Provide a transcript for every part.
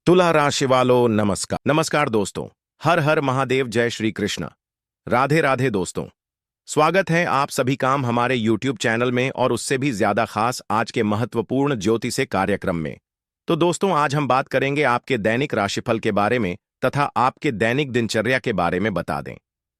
तुला राशि वालों नमस्कार नमस्कार दोस्तों। हर हर महादेव, जय श्री कृष्ण। राधे राधे दोस्तों। स्वागत है आप सभी काम हमारे YouTube चैनल में और उससे भी ज्यादा खास आज के महत्वपूर्ण ज्योतिषीय कार्यक्रम में। तो दोस्तों, आज हम बात करेंगे आपके दैनिक राशिफल के बारे में तथा आपके दैनिक दिनचर्या के बारे में बता दें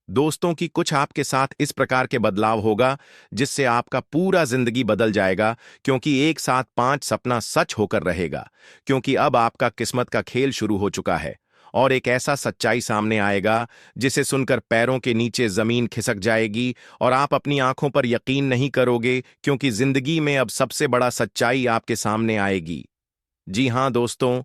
दोस्तों कि कुछ आपके साथ इस प्रकार के बदलाव होगा जिससे आपका पूरा जिंदगी बदल जाएगा, क्योंकि एक साथ 5 सपना सच होकर रहेगा। क्योंकि अब आपका किस्मत का खेल शुरू हो चुका है और एक ऐसा सच्चाई सामने आएगा जिसे सुनकर पैरों के नीचे जमीन खिसक जाएगी और आप अपनी आंखों पर यकीन नहीं करोगे, क्योंकि जिंदगी में अब सबसे बड़ा सच्चाई आपके सामने आएगी। जी हां दोस्तों,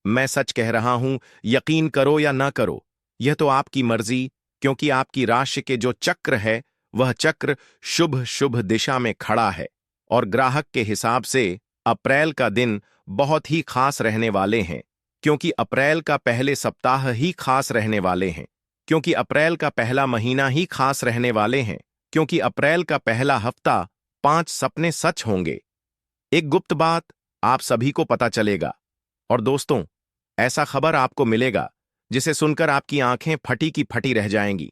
मैं सच कह रहा हूं, यकीन करो या ना करो, यह तो आपकी मर्जी, क्योंकि आपकी राशि के जो चक्र है वह चक्र शुभ शुभ दिशा में खड़ा है और ग्राहक के हिसाब से अप्रैल का दिन बहुत ही खास रहने वाले हैं। क्योंकि अप्रैल का पहले सप्ताह ही खास रहने वाले हैं, क्योंकि अप्रैल का पहला महीना ही खास रहने वाले हैं, क्योंकि अप्रैल का पहला हफ्ता 5 सपने सच होंगे। एक गुप्त बात आप सभी को पता चलेगा और दोस्तों, ऐसा खबर आपको मिलेगा जिसे सुनकर आपकी आंखें फटी की फटी रह जाएंगी।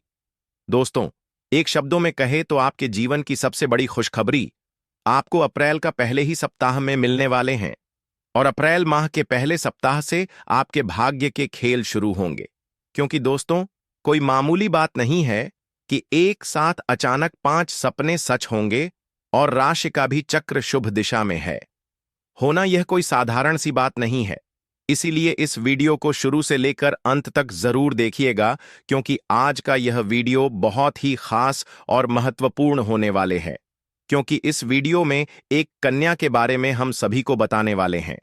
दोस्तों, एक शब्दों में कहे तो आपके जीवन की सबसे बड़ी खुशखबरी आपको अप्रैल का पहले ही सप्ताह में मिलने वाले हैं और अप्रैल माह के पहले सप्ताह से आपके भाग्य के खेल शुरू होंगे। क्योंकि दोस्तों, कोई मामूली बात नहीं है कि एक साथ अचानक 5 सपने सच होंगे और राशि का भी चक्र शुभ दिशा में है। होना यह कोई साधारण सी बात नहीं है, इसीलिए इस वीडियो को शुरू से लेकर अंत तक जरूर देखिएगा, क्योंकि आज का यह वीडियो बहुत ही खास और महत्वपूर्ण होने वाले हैं। क्योंकि इस वीडियो में एक कन्या के बारे में हम सभी को बताने वाले हैं।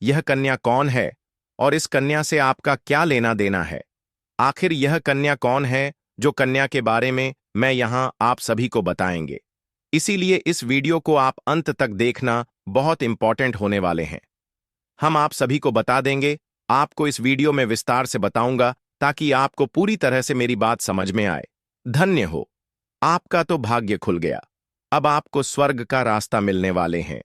यह कन्या कौन है और इस कन्या से आपका क्या लेना देना है? आखिर यह कन्या कौन है जो कन्या के बारे में मैं यहां आप सभी को बताएंगे। इसीलिए इस वीडियो को आप अंत तक देखना बहुत इंपॉर्टेंट होने वाले हैं। हम आप सभी को बता देंगे, आपको इस वीडियो में विस्तार से बताऊंगा ताकि आपको पूरी तरह से मेरी बात समझ में आए। धन्य हो, आपका तो भाग्य खुल गया। अब आपको स्वर्ग का रास्ता मिलने वाले हैं।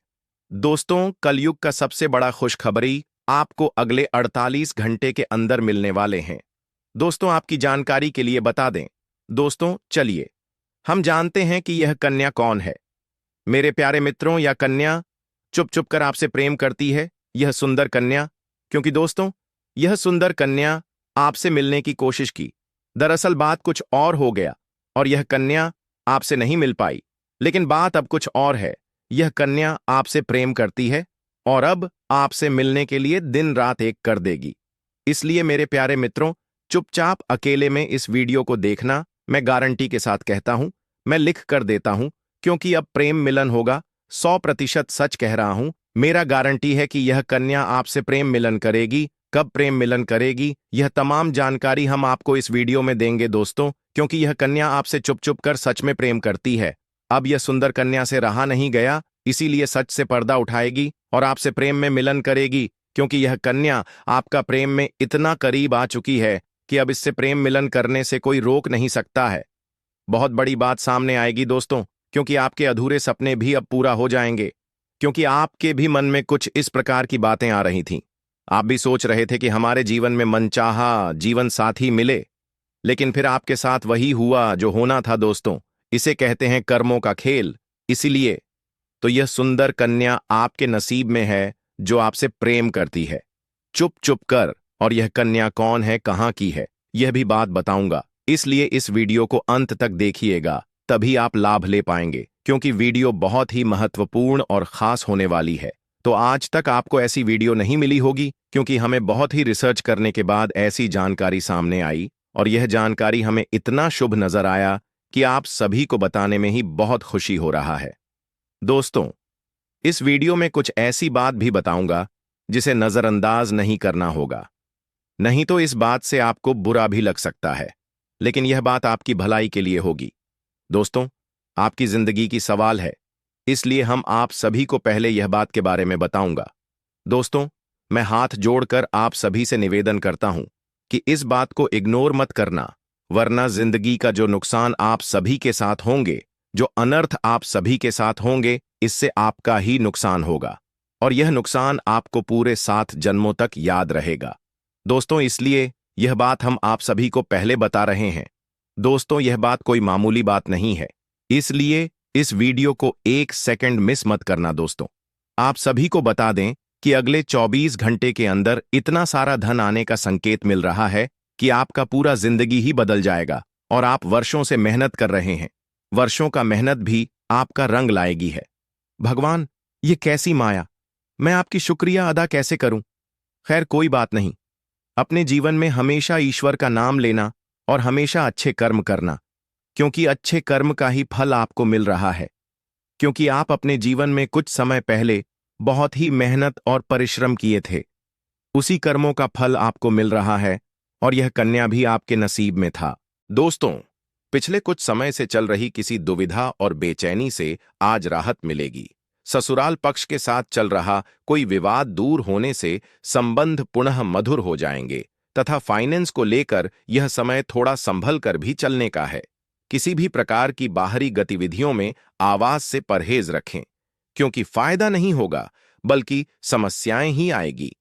दोस्तों, कलयुग का सबसे बड़ा खुशखबरी आपको अगले 48 घंटे के अंदर मिलने वाले हैं। दोस्तों, आपकी जानकारी के लिए बता दें दोस्तों, चलिए हम जानते हैं कि यह कन्या कौन है। मेरे प्यारे मित्रों, यह कन्या चुप चुप कर आपसे प्रेम करती है, यह सुंदर कन्या। क्योंकि दोस्तों, यह सुंदर कन्या आपसे मिलने की कोशिश की, दरअसल बात कुछ और हो गया और यह कन्या आपसे नहीं मिल पाई। लेकिन बात अब कुछ और है, यह कन्या आपसे प्रेम करती है और अब आपसे मिलने के लिए दिन रात एक कर देगी। इसलिए मेरे प्यारे मित्रों, चुपचाप अकेले में इस वीडियो को देखना। मैं गारंटी के साथ कहता हूं, मैं लिख कर देता हूं, क्योंकि अब प्रेम मिलन होगा। 100% सच कह रहा हूं, मेरा गारंटी है कि यह कन्या आपसे प्रेम मिलन करेगी। कब प्रेम मिलन करेगी, यह तमाम जानकारी हम आपको इस वीडियो में देंगे दोस्तों, क्योंकि यह कन्या आपसे चुप चुप कर सच में प्रेम करती है। अब यह सुंदर कन्या से रहा नहीं गया, इसीलिए सच से पर्दा उठाएगी और आपसे प्रेम में मिलन करेगी। क्योंकि यह कन्या आपका प्रेम में इतना करीब आ चुकी है कि अब इससे प्रेम मिलन करने से कोई रोक नहीं सकता है। बहुत बड़ी बात सामने आएगी दोस्तों, क्योंकि आपके अधूरे सपने भी अब पूरा हो जाएंगे। क्योंकि आपके भी मन में कुछ इस प्रकार की बातें आ रही थीं। आप भी सोच रहे थे कि हमारे जीवन में मनचाहा जीवन साथी मिले, लेकिन फिर आपके साथ वही हुआ जो होना था दोस्तों। इसे कहते हैं कर्मों का खेल। इसीलिए तो यह सुंदर कन्या आपके नसीब में है जो आपसे प्रेम करती है, चुप चुप कर। और यह कन्या कौन है, कहां की है, यह भी बात बताऊंगा। इसलिए इस वीडियो को अंत तक देखिएगा, तभी आप लाभ ले पाएंगे, क्योंकि वीडियो बहुत ही महत्वपूर्ण और खास होने वाली है। तो आज तक आपको ऐसी वीडियो नहीं मिली होगी, क्योंकि हमें बहुत ही रिसर्च करने के बाद ऐसी जानकारी सामने आई और यह जानकारी हमें इतना शुभ नजर आया कि आप सभी को बताने में ही बहुत खुशी हो रहा है। दोस्तों, इस वीडियो में कुछ ऐसी बात भी बताऊंगा जिसे नजरअंदाज नहीं करना होगा, नहीं तो इस बात से आपको बुरा भी लग सकता है, लेकिन यह बात आपकी भलाई के लिए होगी। दोस्तों, आपकी जिंदगी की सवाल है, इसलिए हम आप सभी को पहले यह बात के बारे में बताऊंगा। दोस्तों, मैं हाथ जोड़कर आप सभी से निवेदन करता हूं कि इस बात को इग्नोर मत करना, वरना जिंदगी का जो नुकसान आप सभी के साथ होंगे, जो अनर्थ आप सभी के साथ होंगे, इससे आपका ही नुकसान होगा और यह नुकसान आपको पूरे 7 जन्मों तक याद रहेगा। दोस्तों, इसलिए यह बात हम आप सभी को पहले बता रहे हैं। दोस्तों, यह बात कोई मामूली बात नहीं है, इसलिए इस वीडियो को एक सेकंड मिस मत करना। दोस्तों, आप सभी को बता दें कि अगले 24 घंटे के अंदर इतना सारा धन आने का संकेत मिल रहा है कि आपका पूरा जिंदगी ही बदल जाएगा। और आप वर्षों से मेहनत कर रहे हैं, वर्षों का मेहनत भी आपका रंग लाएगी है। भगवान, ये कैसी माया, मैं आपकी शुक्रिया अदा कैसे करूं। खैर, कोई बात नहीं। अपने जीवन में हमेशा ईश्वर का नाम लेना और हमेशा अच्छे कर्म करना, क्योंकि अच्छे कर्म का ही फल आपको मिल रहा है। क्योंकि आप अपने जीवन में कुछ समय पहले बहुत ही मेहनत और परिश्रम किए थे, उसी कर्मों का फल आपको मिल रहा है, और यह कन्या भी आपके नसीब में था। दोस्तों, पिछले कुछ समय से चल रही किसी दुविधा और बेचैनी से आज राहत मिलेगी। ससुराल पक्ष के साथ चल रहा कोई विवाद दूर होने से संबंध पुनः मधुर हो जाएंगे, तथा फाइनेंस को लेकर यह समय थोड़ा संभल कर भी चलने का है। किसी भी प्रकार की बाहरी गतिविधियों में आवाज से परहेज रखें, क्योंकि फायदा नहीं होगा बल्कि समस्याएं ही आएगी।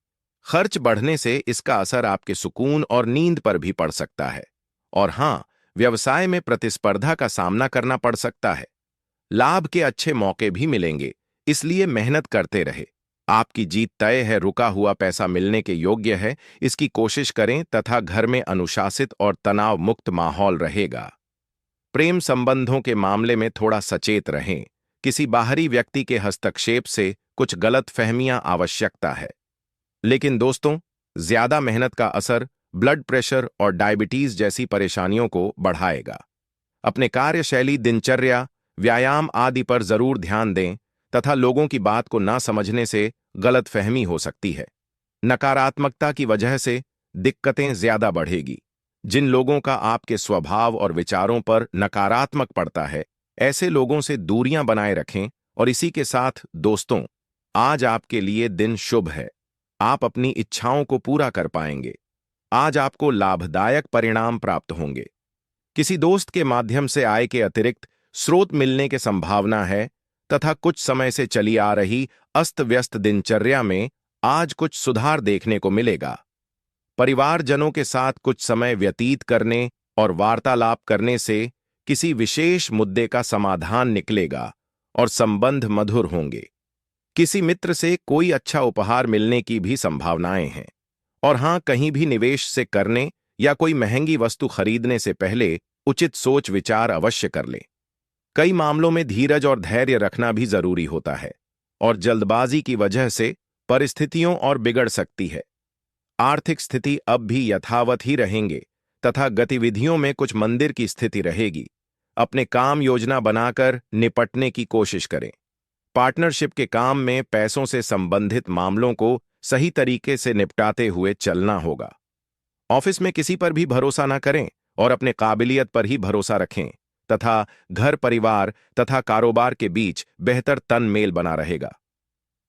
खर्च बढ़ने से इसका असर आपके सुकून और नींद पर भी पड़ सकता है। और हां, व्यवसाय में प्रतिस्पर्धा का सामना करना पड़ सकता है। लाभ के अच्छे मौके भी मिलेंगे, इसलिए मेहनत करते रहे। आपकी जीत तय है, रुका हुआ पैसा मिलने के योग्य है, इसकी कोशिश करें, तथा घर में अनुशासित और तनाव मुक्त माहौल रहेगा। प्रेम संबंधों के मामले में थोड़ा सचेत रहें। किसी बाहरी व्यक्ति के हस्तक्षेप से कुछ गलतफहमियां आवश्यकता है। लेकिन दोस्तों, ज्यादा मेहनत का असर ब्लड प्रेशर और डायबिटीज जैसी परेशानियों को बढ़ाएगा। अपने कार्यशैली, दिनचर्या, व्यायाम आदि पर जरूर ध्यान दें, तथा लोगों की बात को ना समझने से गलतफहमी हो सकती है। नकारात्मकता की वजह से दिक्कतें ज्यादा बढ़ेगी। जिन लोगों का आपके स्वभाव और विचारों पर नकारात्मक पड़ता है, ऐसे लोगों से दूरियां बनाए रखें। और इसी के साथ दोस्तों, आज आपके लिए दिन शुभ है। आप अपनी इच्छाओं को पूरा कर पाएंगे। आज आपको लाभदायक परिणाम प्राप्त होंगे। किसी दोस्त के माध्यम से आय के अतिरिक्त स्रोत मिलने की संभावना है, तथा कुछ समय से चली आ रही अस्त व्यस्त दिनचर्या में आज कुछ सुधार देखने को मिलेगा। परिवारजनों के साथ कुछ समय व्यतीत करने और वार्तालाप करने से किसी विशेष मुद्दे का समाधान निकलेगा और संबंध मधुर होंगे। किसी मित्र से कोई अच्छा उपहार मिलने की भी संभावनाएं हैं। और हां, कहीं भी निवेश से करने या कोई महंगी वस्तु खरीदने से पहले उचित सोच विचार अवश्य कर लें। कई मामलों में धीरज और धैर्य रखना भी जरूरी होता है, और जल्दबाजी की वजह से परिस्थितियों और बिगड़ सकती है। आर्थिक स्थिति अब भी यथावत ही रहेंगे, तथा गतिविधियों में कुछ मंदिर की स्थिति रहेगी। अपने काम योजना बनाकर निपटने की कोशिश करें। पार्टनरशिप के काम में पैसों से संबंधित मामलों को सही तरीके से निपटाते हुए चलना होगा। ऑफिस में किसी पर भी भरोसा न करें और अपने काबिलियत पर ही भरोसा रखें, तथा घर, परिवार तथा कारोबार के बीच बेहतर तनमेल बना रहेगा।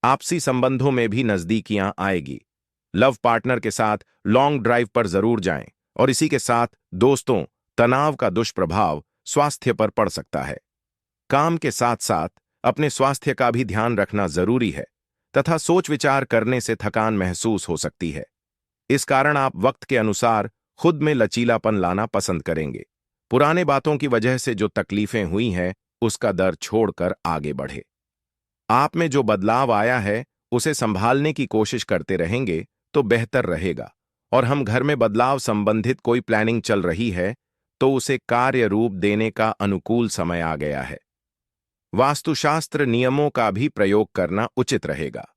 आपसी संबंधों में भी नजदीकियां आएगी। लव पार्टनर के साथ लॉन्ग ड्राइव पर जरूर जाएं। और इसी के साथ दोस्तों, तनाव का दुष्प्रभाव स्वास्थ्य पर पड़ सकता है। काम के साथ साथ अपने स्वास्थ्य का भी ध्यान रखना जरूरी है, तथा सोच विचार करने से थकान महसूस हो सकती है। इस कारण आप वक्त के अनुसार खुद में लचीलापन लाना पसंद करेंगे। पुराने बातों की वजह से जो तकलीफें हुई हैं, उसका दर्द छोड़कर आगे बढ़े। आप में जो बदलाव आया है, उसे संभालने की कोशिश करते रहेंगे तो बेहतर रहेगा। और हम घर में बदलाव संबंधित कोई प्लानिंग चल रही है, तो उसे कार्य रूप देने का अनुकूल समय आ गया है। वास्तुशास्त्र नियमों का भी प्रयोग करना उचित रहेगा।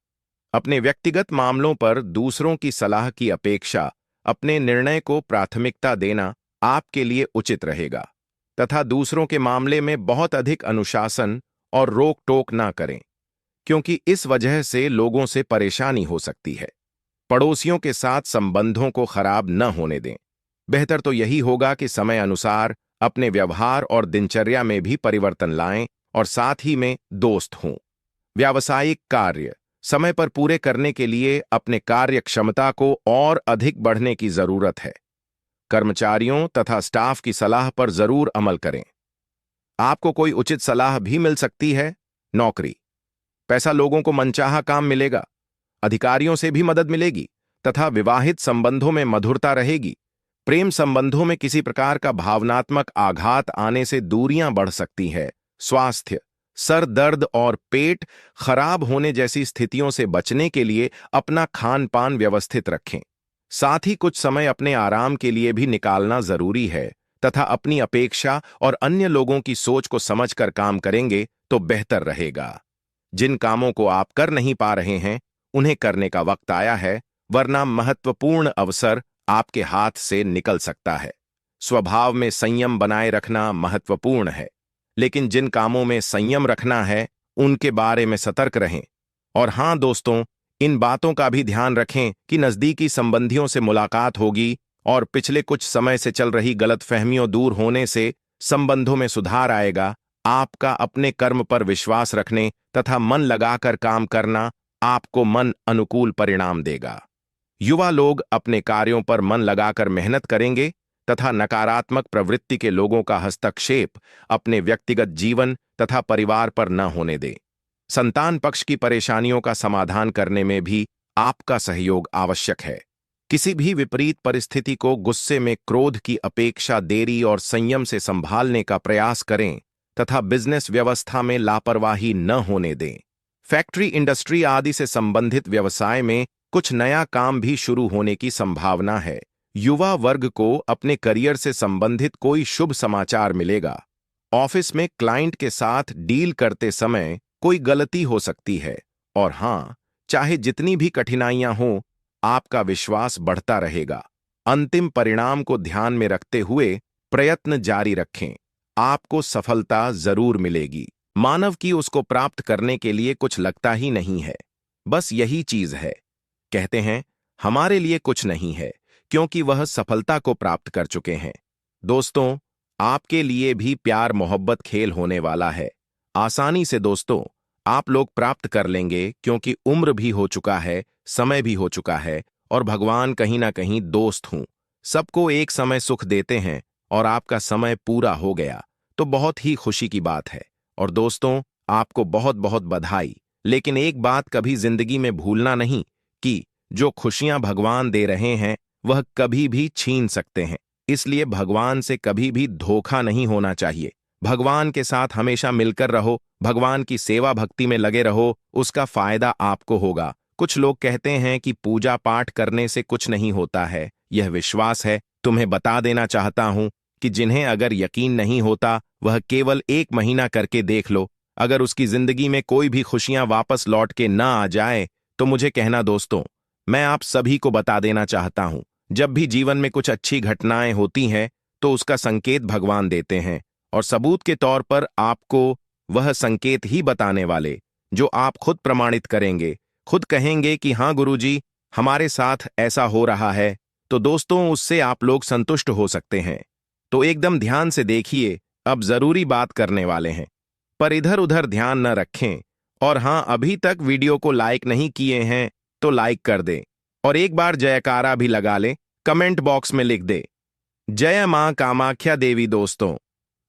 अपने व्यक्तिगत मामलों पर दूसरों की सलाह की अपेक्षा अपने निर्णय को प्राथमिकता देना आपके लिए उचित रहेगा, तथा दूसरों के मामले में बहुत अधिक अनुशासन और रोक टोक ना करें, क्योंकि इस वजह से लोगों से परेशानी हो सकती है। पड़ोसियों के साथ संबंधों को खराब न होने दें। बेहतर तो यही होगा कि समय अनुसार अपने व्यवहार और दिनचर्या में भी परिवर्तन लाएं, और साथ ही में दोस्त हों। व्यावसायिक कार्य समय पर पूरे करने के लिए अपने कार्य क्षमता को और अधिक बढ़ने की जरूरत है। कर्मचारियों तथा स्टाफ की सलाह पर जरूर अमल करें। आपको कोई उचित सलाह भी मिल सकती है। नौकरी, पैसा, लोगों को मनचाहा काम मिलेगा। अधिकारियों से भी मदद मिलेगी, तथा विवाहित संबंधों में मधुरता रहेगी। प्रेम संबंधों में किसी प्रकार का भावनात्मक आघात आने से दूरियां बढ़ सकती है। स्वास्थ्य, सर दर्द और पेट खराब होने जैसी स्थितियों से बचने के लिए अपना खान पान व्यवस्थित रखें। साथ ही कुछ समय अपने आराम के लिए भी निकालना जरूरी है तथा अपनी अपेक्षा और अन्य लोगों की सोच को समझकर काम करेंगे तो बेहतर रहेगा। जिन कामों को आप कर नहीं पा रहे हैं उन्हें करने का वक्त आया है, वरना महत्वपूर्ण अवसर आपके हाथ से निकल सकता है। स्वभाव में संयम बनाए रखना महत्वपूर्ण है, लेकिन जिन कामों में संयम रखना है उनके बारे में सतर्क रहें। और हां दोस्तों, इन बातों का भी ध्यान रखें कि नजदीकी संबंधियों से मुलाकात होगी और पिछले कुछ समय से चल रही गलतफहमियों दूर होने से संबंधों में सुधार आएगा। आपका अपने कर्म पर विश्वास रखने तथा मन लगाकर काम करना आपको मन अनुकूल परिणाम देगा। युवा लोग अपने कार्यों पर मन लगाकर मेहनत करेंगे तथा नकारात्मक प्रवृत्ति के लोगों का हस्तक्षेप अपने व्यक्तिगत जीवन तथा परिवार पर न होने दें। संतान पक्ष की परेशानियों का समाधान करने में भी आपका सहयोग आवश्यक है। किसी भी विपरीत परिस्थिति को गुस्से में क्रोध की अपेक्षा देरी और संयम से संभालने का प्रयास करें तथा बिजनेस व्यवस्था में लापरवाही न होने दें। फैक्ट्री, इंडस्ट्री आदि से संबंधित व्यवसाय में कुछ नया काम भी शुरू होने की संभावना है। युवा वर्ग को अपने करियर से संबंधित कोई शुभ समाचार मिलेगा। ऑफिस में क्लाइंट के साथ डील करते समय कोई गलती हो सकती है, और हां, चाहे जितनी भी कठिनाइयां हों, आपका विश्वास बढ़ता रहेगा। अंतिम परिणाम को ध्यान में रखते हुए प्रयत्न जारी रखें, आपको सफलता जरूर मिलेगी। मानव की उसको प्राप्त करने के लिए कुछ लगता ही नहीं है, बस यही चीज है। कहते हैं हमारे लिए कुछ नहीं है, क्योंकि वह सफलता को प्राप्त कर चुके हैं। दोस्तों, आपके लिए भी प्यार मोहब्बत खेल होने वाला है। आसानी से दोस्तों आप लोग प्राप्त कर लेंगे, क्योंकि उम्र भी हो चुका है, समय भी हो चुका है, और भगवान कहीं ना कहीं दोस्त हूं। सबको एक समय सुख देते हैं और आपका समय पूरा हो गया तो बहुत ही खुशी की बात है। और दोस्तों, आपको बहुत बहुत बधाई। लेकिन एक बात कभी जिंदगी में भूलना नहीं कि जो खुशियां भगवान दे रहे हैं वह कभी भी छीन सकते हैं। इसलिए भगवान से कभी भी धोखा नहीं होना चाहिए। भगवान के साथ हमेशा मिलकर रहो, भगवान की सेवा भक्ति में लगे रहो, उसका फायदा आपको होगा। कुछ लोग कहते हैं कि पूजा पाठ करने से कुछ नहीं होता है, यह विश्वास है। तुम्हें बता देना चाहता हूं कि जिन्हें अगर यकीन नहीं होता वह केवल 1 महीना करके देख लो। अगर उसकी जिंदगी में कोई भी खुशियां वापस लौट के ना आ जाए तो मुझे कहना। दोस्तों, मैं आप सभी को बता देना चाहता हूं, जब भी जीवन में कुछ अच्छी घटनाएं होती हैं तो उसका संकेत भगवान देते हैं, और सबूत के तौर पर आपको वह संकेत ही बताने वाले जो आप खुद प्रमाणित करेंगे, खुद कहेंगे कि हां गुरुजी, हमारे साथ ऐसा हो रहा है। तो दोस्तों, उससे आप लोग संतुष्ट हो सकते हैं। तो एकदम ध्यान से देखिए, अब जरूरी बात करने वाले हैं, पर इधर उधर ध्यान न रखें। और हां, अभी तक वीडियो को लाइक नहीं किए हैं तो लाइक कर दें, और एक बार जयकारा भी लगा लें, कमेंट बॉक्स में लिख दे, जय मां कामाख्या देवी। दोस्तों,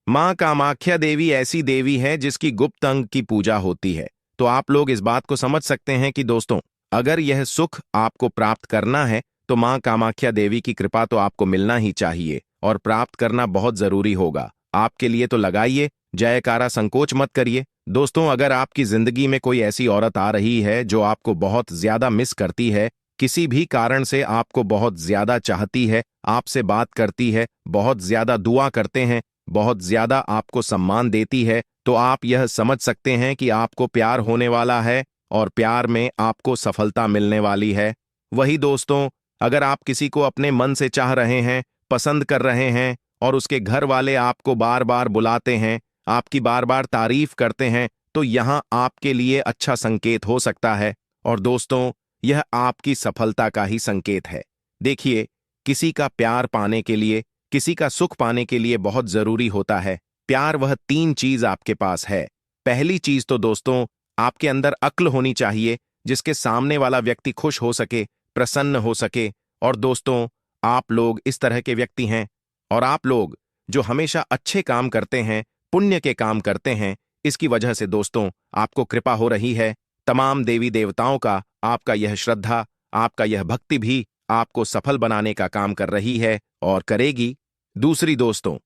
मां कामाख्या देवी ऐसी देवी है जिसकी गुप्त अंग की पूजा होती है। तो आप लोग इस बात को समझ सकते हैं कि दोस्तों, अगर यह सुख आपको प्राप्त करना है तो मां कामाख्या देवी की कृपा तो आपको मिलना ही चाहिए, और प्राप्त करना बहुत जरूरी होगा आपके लिए। तो लगाइए जयकारा, संकोच मत करिए। दोस्तों, अगर आपकी जिंदगी में कोई ऐसी औरत आ रही है जो आपको बहुत ज्यादा मिस करती है, किसी भी कारण से आपको बहुत ज्यादा चाहती है, आपसे बात करती है, बहुत ज्यादा दुआ करते हैं, बहुत ज्यादा आपको सम्मान देती है, तो आप यह समझ सकते हैं कि आपको प्यार होने वाला है और प्यार में आपको सफलता मिलने वाली है। वही दोस्तों, अगर आप किसी को अपने मन से चाह रहे हैं, पसंद कर रहे हैं, और उसके घर वाले आपको बार बार बुलाते हैं, आपकी बार बार तारीफ करते हैं, तो यहां आपके लिए अच्छा संकेत हो सकता है। और दोस्तों, यह आपकी सफलता का ही संकेत है। देखिए, किसी का प्यार पाने के लिए, किसी का सुख पाने के लिए बहुत जरूरी होता है प्यार। वह 3 चीज आपके पास है। पहली चीज तो दोस्तों, आपके अंदर अक्ल होनी चाहिए, जिसके सामने वाला व्यक्ति खुश हो सके, प्रसन्न हो सके। और दोस्तों, आप लोग इस तरह के व्यक्ति हैं, और आप लोग जो हमेशा अच्छे काम करते हैं, पुण्य के काम करते हैं, इसकी वजह से दोस्तों आपको कृपा हो रही है। तमाम देवी देवताओं का आपका यह श्रद्धा, आपका यह भक्ति भी आपको सफल बनाने का काम कर रही है और करेगी। दूसरी दोस्तों,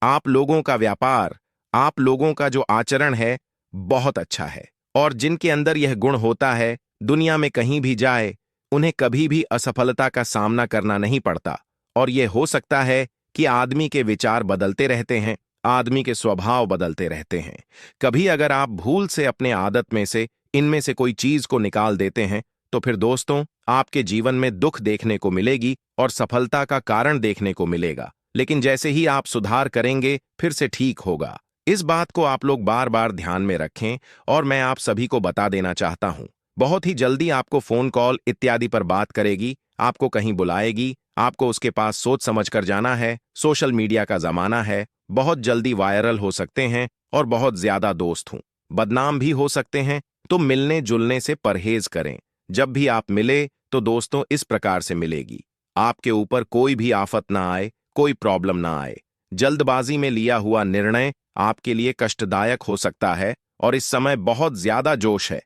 आप लोगों का व्यापार, आप लोगों का जो आचरण है बहुत अच्छा है, और जिनके अंदर यह गुण होता है दुनिया में कहीं भी जाए उन्हें कभी भी असफलता का सामना करना नहीं पड़ता। और यह हो सकता है कि आदमी के विचार बदलते रहते हैं, आदमी के स्वभाव बदलते रहते हैं। कभी अगर आप भूल से अपने आदत में से इनमें से कोई चीज को निकाल देते हैं तो फिर दोस्तों आपके जीवन में दुख देखने को मिलेगी और सफलता का कारण देखने को मिलेगा। लेकिन जैसे ही आप सुधार करेंगे फिर से ठीक होगा। इस बात को आप लोग बार बार ध्यान में रखें। और मैं आप सभी को बता देना चाहता हूं, बहुत ही जल्दी आपको फोन कॉल इत्यादि पर बात करेगी, आपको कहीं बुलाएगी, आपको उसके पास सोच समझ कर जाना है। सोशल मीडिया का जमाना है, बहुत जल्दी वायरल हो सकते हैं और बहुत ज्यादा दोस्त हूं, बदनाम भी हो सकते हैं। तो मिलने जुलने से परहेज करें। जब भी आप मिले तो दोस्तों इस प्रकार से मिलेगी, आपके ऊपर कोई भी आफत ना आए, कोई प्रॉब्लम ना आए। जल्दबाजी में लिया हुआ निर्णय आपके लिए कष्टदायक हो सकता है और इस समय बहुत ज्यादा जोश है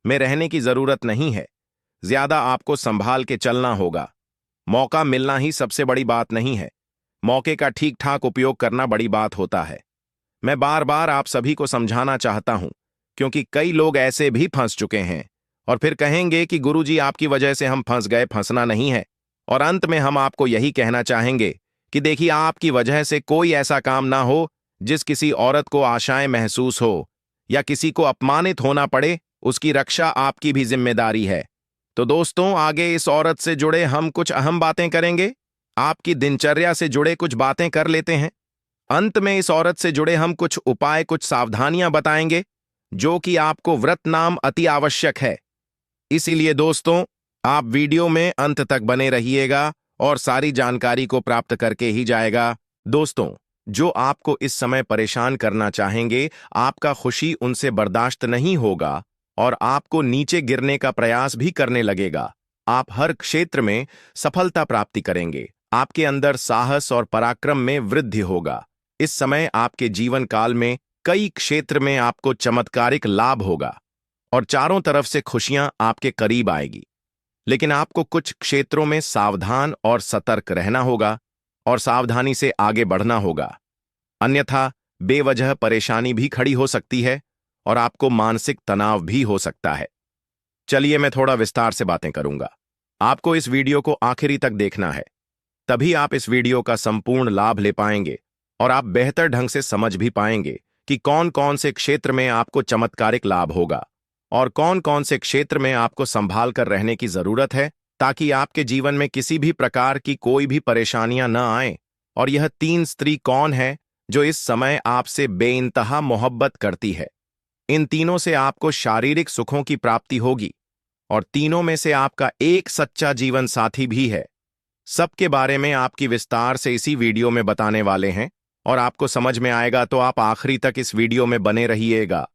में रहने की जरूरत नहीं है। ज्यादा आपको संभाल के चलना होगा। मौका मिलना ही सबसे बड़ी बात नहीं है, मौके का ठीक ठाक उपयोग करना बड़ी बात होता है। मैं बार बार आप सभी को समझाना चाहता हूं, क्योंकि कई लोग ऐसे भी फंस चुके हैं और फिर कहेंगे कि गुरुजी आपकी वजह से हम फंस गए। फंसना नहीं है। और अंत में हम आपको यही कहना चाहेंगे कि देखिए, आपकी वजह से कोई ऐसा काम ना हो जिस किसी औरत को आशाएं महसूस हो या किसी को अपमानित होना पड़े, उसकी रक्षा आपकी भी जिम्मेदारी है। तो दोस्तों आगे इस औरत से जुड़े हम कुछ अहम बातें करेंगे, आपकी दिनचर्या से जुड़े कुछ बातें कर लेते हैं। अंत में इस औरत से जुड़े हम कुछ उपाय, कुछ सावधानियां बताएंगे जो कि आपको व्रत नाम अति आवश्यक है। इसीलिए दोस्तों आप वीडियो में अंत तक बने रहिएगा और सारी जानकारी को प्राप्त करके ही जाएगा। दोस्तों, जो आपको इस समय परेशान करना चाहेंगे, आपका खुशी उनसे बर्दाश्त नहीं होगा और आपको नीचे गिरने का प्रयास भी करने लगेगा। आप हर क्षेत्र में सफलता प्राप्ति करेंगे, आपके अंदर साहस और पराक्रम में वृद्धि होगा। इस समय आपके जीवन काल में कई क्षेत्र में आपको चमत्कारिक लाभ होगा और चारों तरफ से खुशियां आपके करीब आएगी। लेकिन आपको कुछ क्षेत्रों में सावधान और सतर्क रहना होगा और सावधानी से आगे बढ़ना होगा, अन्यथा बेवजह परेशानी भी खड़ी हो सकती है और आपको मानसिक तनाव भी हो सकता है। चलिए मैं थोड़ा विस्तार से बातें करूंगा। आपको इस वीडियो को आखिरी तक देखना है, तभी आप इस वीडियो का संपूर्ण लाभ ले पाएंगे और आप बेहतर ढंग से समझ भी पाएंगे कि कौन कौन से क्षेत्र में आपको चमत्कारिक लाभ होगा और कौन कौन से क्षेत्र में आपको संभाल कर रहने की जरूरत है, ताकि आपके जीवन में किसी भी प्रकार की कोई भी परेशानियां न आए। और यह 3 स्त्री कौन है जो इस समय आपसे बेइंतहा मोहब्बत करती है? इन तीनों से आपको शारीरिक सुखों की प्राप्ति होगी और तीनों में से आपका एक सच्चा जीवन साथी भी है। सबके बारे में आपकी विस्तार से इसी वीडियो में बताने वाले हैं और आपको समझ में आएगा तो आप आखिरी तक इस वीडियो में बने रहिएगा।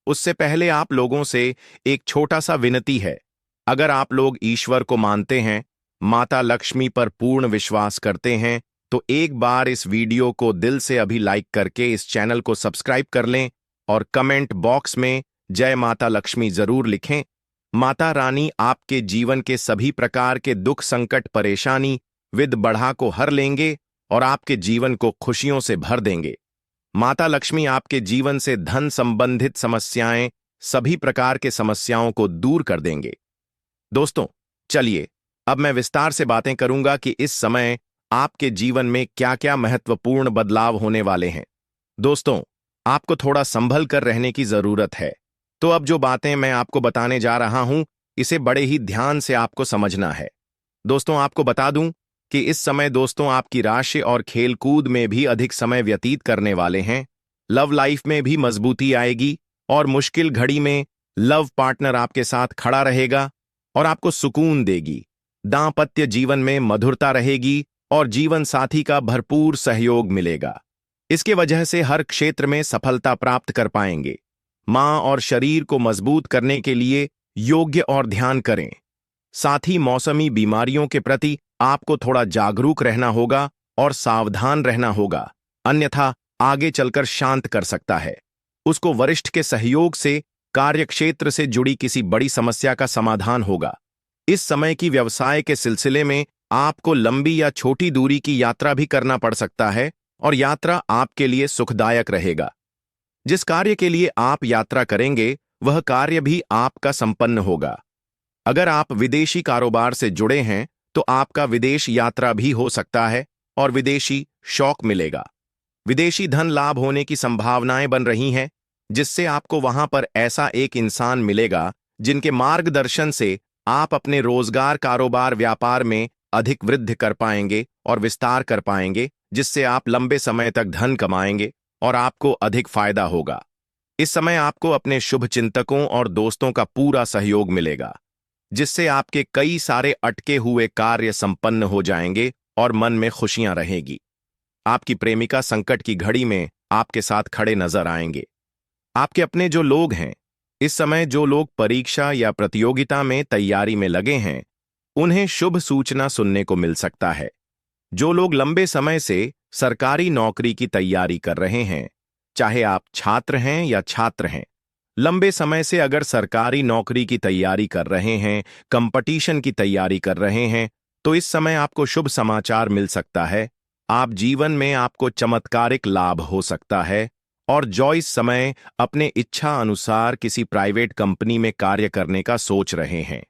उससे पहले आप लोगों से एक छोटा सा विनती है। अगर आप लोग ईश्वर को मानते हैं, माता लक्ष्मी पर पूर्ण विश्वास करते हैं, तो एक बार इस वीडियो को दिल से अभी लाइक करके इस चैनल को सब्सक्राइब कर लें और कमेंट बॉक्स में जय माता लक्ष्मी जरूर लिखें। माता रानी आपके जीवन के सभी प्रकार के दुख, संकट, परेशानी विद बढ़ा को हर लेंगे और आपके जीवन को खुशियों से भर देंगे। माता लक्ष्मी आपके जीवन से धन संबंधित समस्याएं, सभी प्रकार के समस्याओं को दूर कर देंगे। दोस्तों चलिए अब मैं विस्तार से बातें करूंगा कि इस समय आपके जीवन में क्या क्या महत्वपूर्ण बदलाव होने वाले हैं। दोस्तों आपको थोड़ा संभल कर रहने की जरूरत है। तो अब जो बातें मैं आपको बताने जा रहा हूं, इसे बड़े ही ध्यान से आपको समझना है। दोस्तों आपको बता दूं कि इस समय दोस्तों आपकी राशि और खेलकूद में भी अधिक समय व्यतीत करने वाले हैं। लव लाइफ में भी मजबूती आएगी और मुश्किल घड़ी में लव पार्टनर आपके साथ खड़ा रहेगा और आपको सुकून देगी। दांपत्य जीवन में मधुरता रहेगी और जीवन साथी का भरपूर सहयोग मिलेगा। इसके वजह से हर क्षेत्र में सफलता प्राप्त कर पाएंगे। मां और शरीर को मजबूत करने के लिए योग्य और ध्यान करें। साथ ही मौसमी बीमारियों के प्रति आपको थोड़ा जागरूक रहना होगा और सावधान रहना होगा, अन्यथा आगे चलकर शांत कर सकता है। उसको वरिष्ठ के सहयोग से कार्यक्षेत्र से जुड़ी किसी बड़ी समस्या का समाधान होगा। इस समय की व्यवसाय के सिलसिले में आपको लंबी या छोटी दूरी की यात्रा भी करना पड़ सकता है और यात्रा आपके लिए सुखदायक रहेगा। जिस कार्य के लिए आप यात्रा करेंगे वह कार्य भी आपका संपन्न होगा। अगर आप विदेशी कारोबार से जुड़े हैं तो आपका विदेश यात्रा भी हो सकता है और विदेशी शौक मिलेगा। विदेशी धन लाभ होने की संभावनाएं बन रही हैं, जिससे आपको वहां पर ऐसा एक इंसान मिलेगा जिनके मार्गदर्शन से आप अपने रोजगार कारोबार व्यापार में अधिक वृद्धि कर पाएंगे और विस्तार कर पाएंगे, जिससे आप लंबे समय तक धन कमाएंगे और आपको अधिक फायदा होगा। इस समय आपको अपने शुभ चिंतकों और दोस्तों का पूरा सहयोग मिलेगा, जिससे आपके कई सारे अटके हुए कार्य संपन्न हो जाएंगे और मन में खुशियां रहेगी। आपकी प्रेमिका संकट की घड़ी में आपके साथ खड़े नजर आएंगे। आपके अपने जो लोग हैं, इस समय जो लोग परीक्षा या प्रतियोगिता में तैयारी में लगे हैं, उन्हें शुभ सूचना सुनने को मिल सकता है। जो लोग लंबे समय से सरकारी नौकरी की तैयारी कर रहे हैं, चाहे आप छात्र हैं या छात्र हैं, लंबे समय से अगर सरकारी नौकरी की तैयारी कर रहे हैं, कंपटीशन की तैयारी कर रहे हैं, तो इस समय आपको शुभ समाचार मिल सकता है। आप जीवन में आपको चमत्कारिक लाभ हो सकता है और जो इस समय अपने इच्छा अनुसार किसी प्राइवेट कंपनी में कार्य करने का सोच रहे हैं,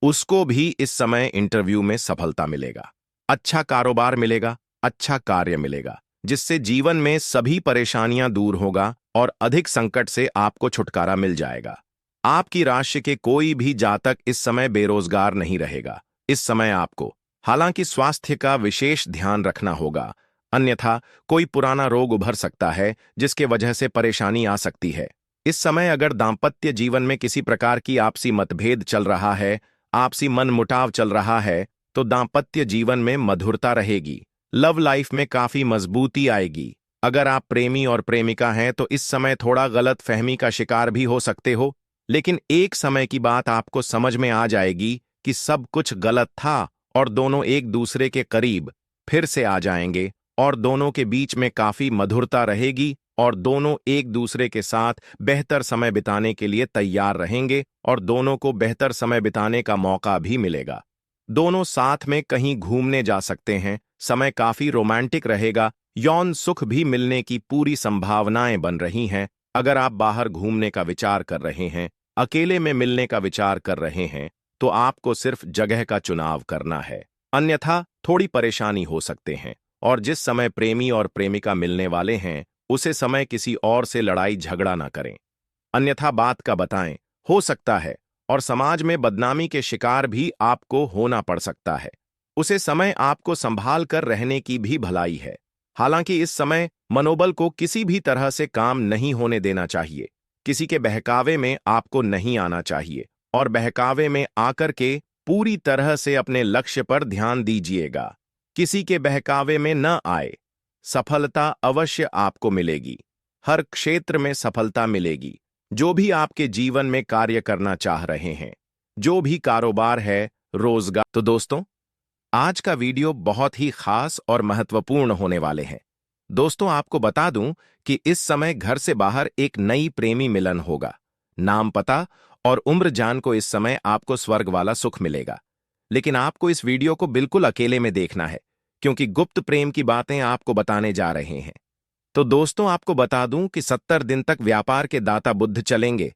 उसको भी इस समय इंटरव्यू में सफलता मिलेगा। अच्छा कारोबार मिलेगा, अच्छा कार्य मिलेगा, जिससे जीवन में सभी परेशानियां दूर होगा और अधिक संकट से आपको छुटकारा मिल जाएगा। आपकी राशि के कोई भी जातक इस समय बेरोजगार नहीं रहेगा। इस समय आपको हालांकि स्वास्थ्य का विशेष ध्यान रखना होगा, अन्यथा कोई पुराना रोग उभर सकता है जिसके वजह से परेशानी आ सकती है। इस समय अगर दांपत्य जीवन में किसी प्रकार की आपसी मतभेद चल रहा है, आपसी मनमुटाव चल रहा है, तो दांपत्य जीवन में मधुरता रहेगी। लव लाइफ में काफी मजबूती आएगी। अगर आप प्रेमी और प्रेमिका हैं तो इस समय थोड़ा गलत फहमी का शिकार भी हो सकते हो, लेकिन एक समय की बात आपको समझ में आ जाएगी कि सब कुछ गलत था और दोनों एक दूसरे के करीब फिर से आ जाएंगे और दोनों के बीच में काफी मधुरता रहेगी और दोनों एक दूसरे के साथ बेहतर समय बिताने के लिए तैयार रहेंगे और दोनों को बेहतर समय बिताने का मौका भी मिलेगा। दोनों साथ में कहीं घूमने जा सकते हैं। समय काफी रोमांटिक रहेगा। यौन सुख भी मिलने की पूरी संभावनाएं बन रही हैं। अगर आप बाहर घूमने का विचार कर रहे हैं, अकेले में मिलने का विचार कर रहे हैं, तो आपको सिर्फ जगह का चुनाव करना है, अन्यथा थोड़ी परेशानी हो सकते हैं। और जिस समय प्रेमी और प्रेमिका मिलने वाले हैं, उसे समय किसी और से लड़ाई झगड़ा ना करें, अन्यथा बात का बताएं, हो सकता है और समाज में बदनामी के शिकार भी आपको होना पड़ सकता है। उसे समय आपको संभाल कर रहने की भी भलाई है। हालांकि इस समय मनोबल को किसी भी तरह से काम नहीं होने देना चाहिए। किसी के बहकावे में आपको नहीं आना चाहिए और बहकावे में आकर के पूरी तरह से अपने लक्ष्य पर ध्यान दीजिएगा। किसी के बहकावे में न आए। सफलता अवश्य आपको मिलेगी। हर क्षेत्र में सफलता मिलेगी। जो भी आपके जीवन में कार्य करना चाह रहे हैं, जो भी कारोबार है, रोजगार। तो दोस्तों, आज का वीडियो बहुत ही खास और महत्वपूर्ण होने वाले हैं। दोस्तों, आपको बता दूं कि इस समय घर से बाहर एक नई प्रेमी मिलन होगा। नाम, पता और उम्र जान को इस समय आपको स्वर्ग वाला सुख मिलेगा। लेकिन आपको इस वीडियो को बिल्कुल अकेले में देखना है, क्योंकि गुप्त प्रेम की बातें आपको बताने जा रहे हैं। तो दोस्तों, आपको बता दूं कि 70 दिन तक व्यापार के दाता बुध चलेंगे।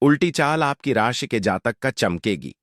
उल्टी चाल आपकी राशि के जातक का चमकेगी।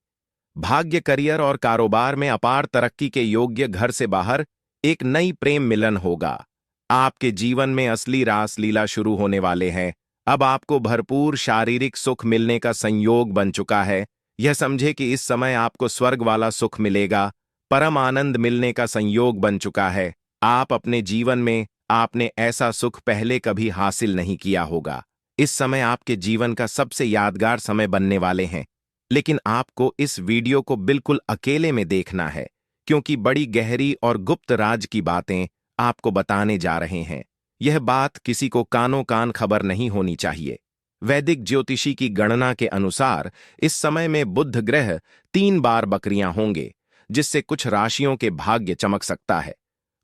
भाग्य, करियर और कारोबार में अपार तरक्की के योग्य घर से बाहर एक नई प्रेम मिलन होगा। आपके जीवन में असली रास लीला शुरू होने वाले हैं। अब आपको भरपूर शारीरिक सुख मिलने का संयोग बन चुका है। यह समझे कि इस समय आपको स्वर्ग वाला सुख मिलेगा। परम आनंद मिलने का संयोग बन चुका है। आप अपने जीवन में आपने ऐसा सुख पहले कभी हासिल नहीं किया होगा। इस समय आपके जीवन का सबसे यादगार समय बनने वाले हैं। लेकिन आपको इस वीडियो को बिल्कुल अकेले में देखना है, क्योंकि बड़ी गहरी और गुप्त राज की बातें आपको बताने जा रहे हैं। यह बात किसी को कानो कान खबर नहीं होनी चाहिए। वैदिक ज्योतिषी की गणना के अनुसार इस समय में बुध ग्रह 3 बार बकरियां होंगे, जिससे कुछ राशियों के भाग्य चमक सकता है।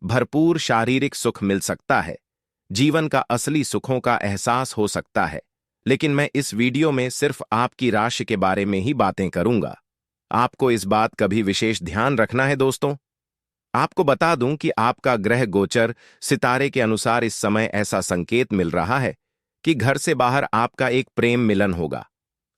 भरपूर शारीरिक सुख मिल सकता है। जीवन का असली सुखों का एहसास हो सकता है। लेकिन मैं इस वीडियो में सिर्फ आपकी राशि के बारे में ही बातें करूंगा। आपको इस बात का भी विशेष ध्यान रखना है दोस्तों। आपको बता दूं कि आपका ग्रह गोचर सितारे के अनुसार इस समय ऐसा संकेत मिल रहा है कि घर से बाहर आपका एक प्रेम मिलन होगा।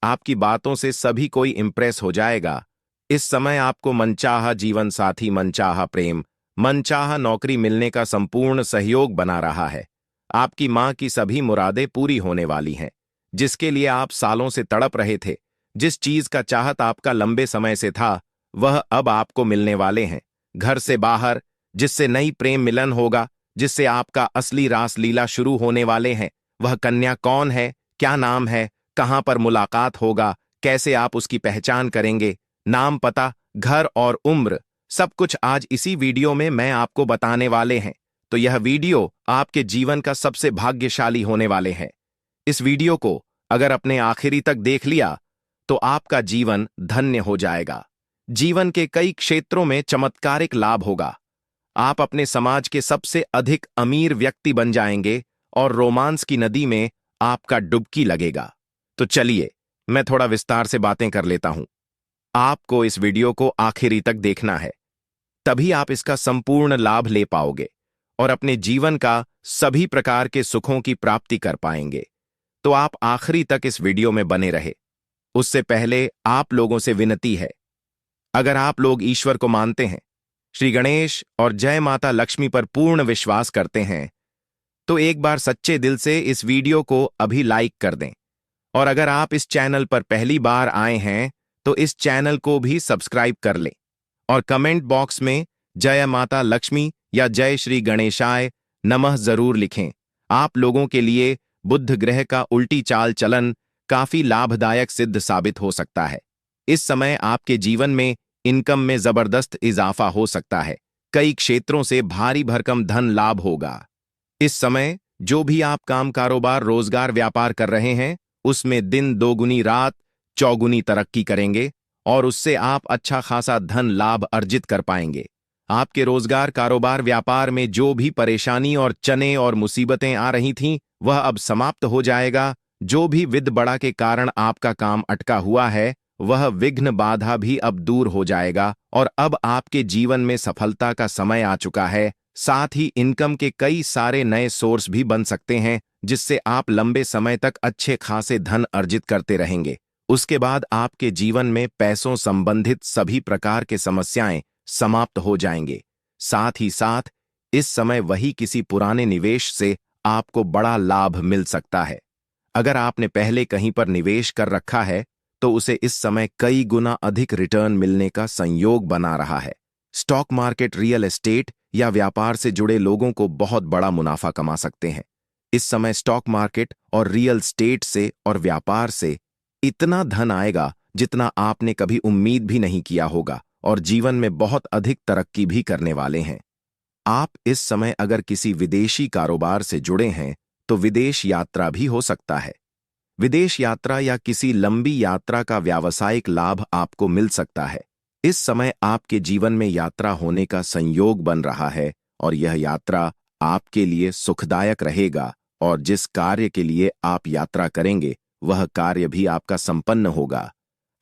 आपकी बातों से सभी कोई इंप्रेस हो जाएगा। इस समय आपको मनचाहा जीवन साथी, मनचाहा प्रेम, मनचाहा नौकरी मिलने का संपूर्ण सहयोग बना रहा है। आपकी मां की सभी मुरादें पूरी होने वाली हैं। जिसके लिए आप सालों से तड़प रहे थे, जिस चीज का चाहत आपका लंबे समय से था, वह अब आपको मिलने वाले हैं। घर से बाहर जिससे नई प्रेम मिलन होगा, जिससे आपका असली रासलीला शुरू होने वाले हैं। वह कन्या कौन है, क्या नाम है, कहां पर मुलाकात होगा, कैसे आप उसकी पहचान करेंगे, नाम, पता, घर और उम्र, सब कुछ आज इसी वीडियो में मैं आपको बताने वाले हैं। तो यह वीडियो आपके जीवन का सबसे भाग्यशाली होने वाले हैं। इस वीडियो को अगर अपने आखिरी तक देख लिया तो आपका जीवन धन्य हो जाएगा। जीवन के कई क्षेत्रों में चमत्कारिक लाभ होगा। आप अपने समाज के सबसे अधिक अमीर व्यक्ति बन जाएंगे और रोमांस की नदी में आपका डुबकी लगेगा। तो चलिए मैं थोड़ा विस्तार से बातें कर लेता हूं। आपको इस वीडियो को आखिरी तक देखना है, तभी आप इसका संपूर्ण लाभ ले पाओगे और अपने जीवन का सभी प्रकार के सुखों की प्राप्ति कर पाएंगे। तो आप आखिरी तक इस वीडियो में बने रहे। उससे पहले आप लोगों से विनती है, अगर आप लोग ईश्वर को मानते हैं, श्री गणेश और जय माता लक्ष्मी पर पूर्ण विश्वास करते हैं, तो एक बार सच्चे दिल से इस वीडियो को अभी लाइक कर दें। और अगर आप इस चैनल पर पहली बार आए हैं तो इस चैनल को भी सब्सक्राइब कर लें और कमेंट बॉक्स में जय माता लक्ष्मी या जय श्री गणेशाय नमः जरूर लिखें। आप लोगों के लिए बुध ग्रह का उल्टी चाल चलन काफी लाभदायक सिद्ध साबित हो सकता है। इस समय आपके जीवन में इनकम में जबरदस्त इजाफा हो सकता है। कई क्षेत्रों से भारी भरकम धन लाभ होगा। इस समय जो भी आप काम, कारोबार, रोजगार, व्यापार कर रहे हैं, उसमें दिन दोगुनी रात चौगुनी तरक्की करेंगे और उससे आप अच्छा खासा धन लाभ अर्जित कर पाएंगे। आपके रोजगार, कारोबार, व्यापार में जो भी परेशानी और चने और मुसीबतें आ रही थीं, वह अब समाप्त हो जाएगा। जो भी विघ्न बड़ा के कारण आपका काम अटका हुआ है, वह विघ्न बाधा भी अब दूर हो जाएगा और अब आपके जीवन में सफलता का समय आ चुका है। साथ ही इनकम के कई सारे नए सोर्स भी बन सकते हैं, जिससे आप लंबे समय तक अच्छे खासे धन अर्जित करते रहेंगे। उसके बाद आपके जीवन में पैसों संबंधित सभी प्रकार के समस्याएं समाप्त हो जाएंगे। साथ ही साथ इस समय वही किसी पुराने निवेश से आपको बड़ा लाभ मिल सकता है। अगर आपने पहले कहीं पर निवेश कर रखा है तो उसे इस समय कई गुना अधिक रिटर्न मिलने का संयोग बना रहा है। स्टॉक मार्केट, रियल एस्टेट या व्यापार से जुड़े लोगों को बहुत बड़ा मुनाफा कमा सकते हैं। इस समय स्टॉक मार्केट और रियल एस्टेट से और व्यापार से इतना धन आएगा जितना आपने कभी उम्मीद भी नहीं किया होगा और जीवन में बहुत अधिक तरक्की भी करने वाले हैं। आप इस समय अगर किसी विदेशी कारोबार से जुड़े हैं तो विदेश यात्रा भी हो सकता है। विदेश यात्रा या किसी लंबी यात्रा का व्यावसायिक लाभ आपको मिल सकता है। इस समय आपके जीवन में यात्रा होने का संयोग बन रहा है और यह यात्रा आपके लिए सुखदायक रहेगा और जिस कार्य के लिए आप यात्रा करेंगे वह कार्य भी आपका संपन्न होगा।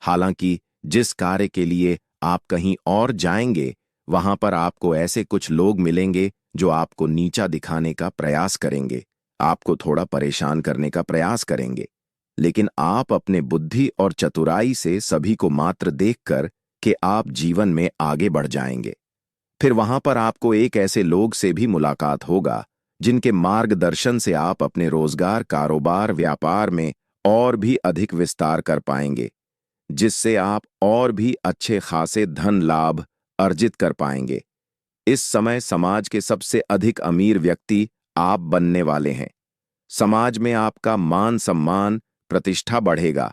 हालांकि जिस कार्य के लिए आप कहीं और जाएंगे, वहां पर आपको ऐसे कुछ लोग मिलेंगे जो आपको नीचा दिखाने का प्रयास करेंगे, आपको थोड़ा परेशान करने का प्रयास करेंगे। लेकिन आप अपने बुद्धि और चतुराई से सभी को मात्र देखकर कि आप जीवन में आगे बढ़ जाएंगे। फिर वहां पर आपको एक ऐसे लोग से भी मुलाकात होगा जिनके मार्गदर्शन से आप अपने रोजगार, कारोबार, व्यापार में और भी अधिक विस्तार कर पाएंगे, जिससे आप और भी अच्छे खासे धन लाभ अर्जित कर पाएंगे। इस समय समाज के सबसे अधिक अमीर व्यक्ति आप बनने वाले हैं। समाज में आपका मान सम्मान, प्रतिष्ठा बढ़ेगा।